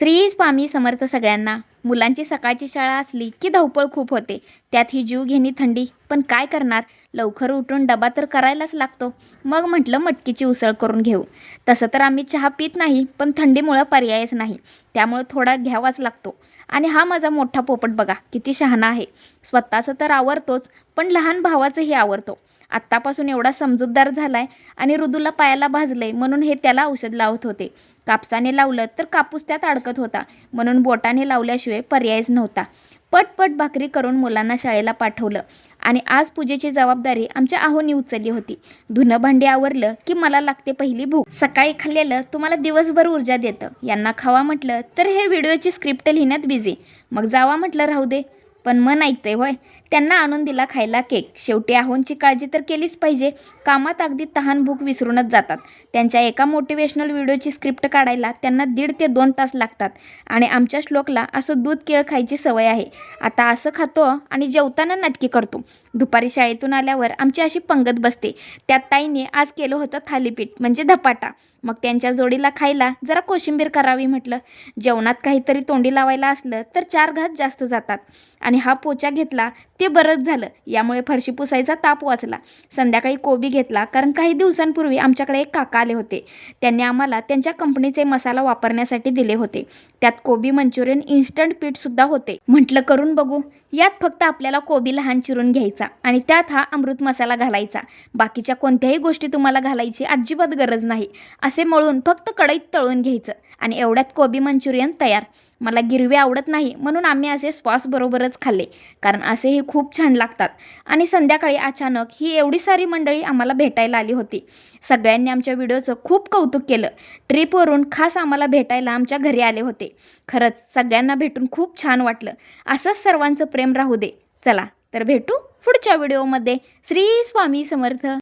श्री स्वामी समर्थ सगळ्यांना. मुलांची सकाळची शाळा असली की धावपळ खूप होते, त्यात ही जीवघेणी थंडी. पण काय करणार, लवकर उठून डबा तर करायलाच लागतो. मग म्हटलं मटकीची उसळ करून घेऊ. तसं तर आम्ही चहा पित नाही, पण थंडीमुळं पर्यायच नाही, त्यामुळं थोडा घ्यावाच लागतो. आणि हा माझा मोठा पोपट बघा किती शहाणा आहे. स्वतःचं तर आवरतोच, पण लहान भावाचंही आवरतो. आत्तापासून एवढा समजूतदार झालाय. आणि ऋदूला पायाला भाजलंय म्हणून हे त्याला औषध लावत होते. कापसाने लावलं तर कापूस त्यात अडकत होता, म्हणून बोटाने लावल्याशिवाय पर्यायच नव्हता. पटपट भाकरी करून मुलांना शाळेला पाठवलं. आणि आज पूजेची जबाबदारी आमच्या आहोनी उचलली होती. धुणं भांडी आवरलं की मला लागते पहिली भूक. सकाळी खाल्लेलं तुम्हाला दिवसभर ऊर्जा देतं. यांना खावा म्हटलं तर हे व्हिडिओची स्क्रिप्ट लिहिण्यात बिझी. मग जावा म्हटलं राहू दे, पण मन ऐकते होय. त्यांना आणून दिला खायला केक. शेवटी आहोंची काळजी तर केलीच पाहिजे. कामात अगदी तहान भूक विसरूनच जातात. त्यांच्या एका मोटिवेशनल व्हिडिओची स्क्रिप्ट काढायला त्यांना 1.5 ते 2 तास लागतात. आणि आमच्या श्लोकला असं दूध केळ खायची सवय आहे. आता असं खातो आणि जेवताना नाटकी करतो. दुपारी शाळेतून आल्यावर आमची अशी पंगत बसते. त्यात ताईने आज केलं होतं थालीपीठ म्हणजे धपाटा. मग त्यांच्या जोडीला खायला जरा कोशिंबीर करावी म्हटलं. जेवणात काहीतरी तोंडी लावायला असलं तर 4 घास जास्त जातात. आणि हा पोचा घेतला ते बरंच झालं, यामुळे फरशी पुसायचा ताप वाचला. संध्याकाळी कोबी घेतला, कारण काही दिवसांपूर्वी आमच्याकडे एक काका आले होते. त्यांनी आम्हाला त्यांच्या कंपनीचे मसाला वापरण्यासाठी दिले होते. त्यात कोबी मंचुरियन इन्स्टंट पीठसुद्धा होते. म्हटलं करून बघू. यात फक्त आपल्याला कोबी लहान चिरून घ्यायचा आणि त्यात हा अमृत मसाला घालायचा. बाकीच्या कोणत्याही गोष्टी तुम्हाला घालायची अजिबात गरज नाही. असे मळून फक्त कढईत तळून घ्यायचं आणि एवढ्यात कोबी मंचुरियन तयार. मला गिरवी आवडत नाही, म्हणून आम्ही असे सॉस बरोबरच खाल्ले, कारण असेही खूप छान लागतात. आणि संध्याकाळी अचानक ही एवढी सारी मंडळी आम्हाला भेटायला आली होती. सगळ्यांनी आमच्या व्हिडिओचं खूप कौतुक केलं. ट्रिपवरून खास आम्हाला भेटायला आमच्या घरी आले होते. खरंच सगळ्यांना भेटून खूप छान वाटलं. असंच सर्वांचं प्रेम राहू दे. चला तर भेटू पुढच्या व्हिडिओमध्ये. श्री स्वामी समर्थ.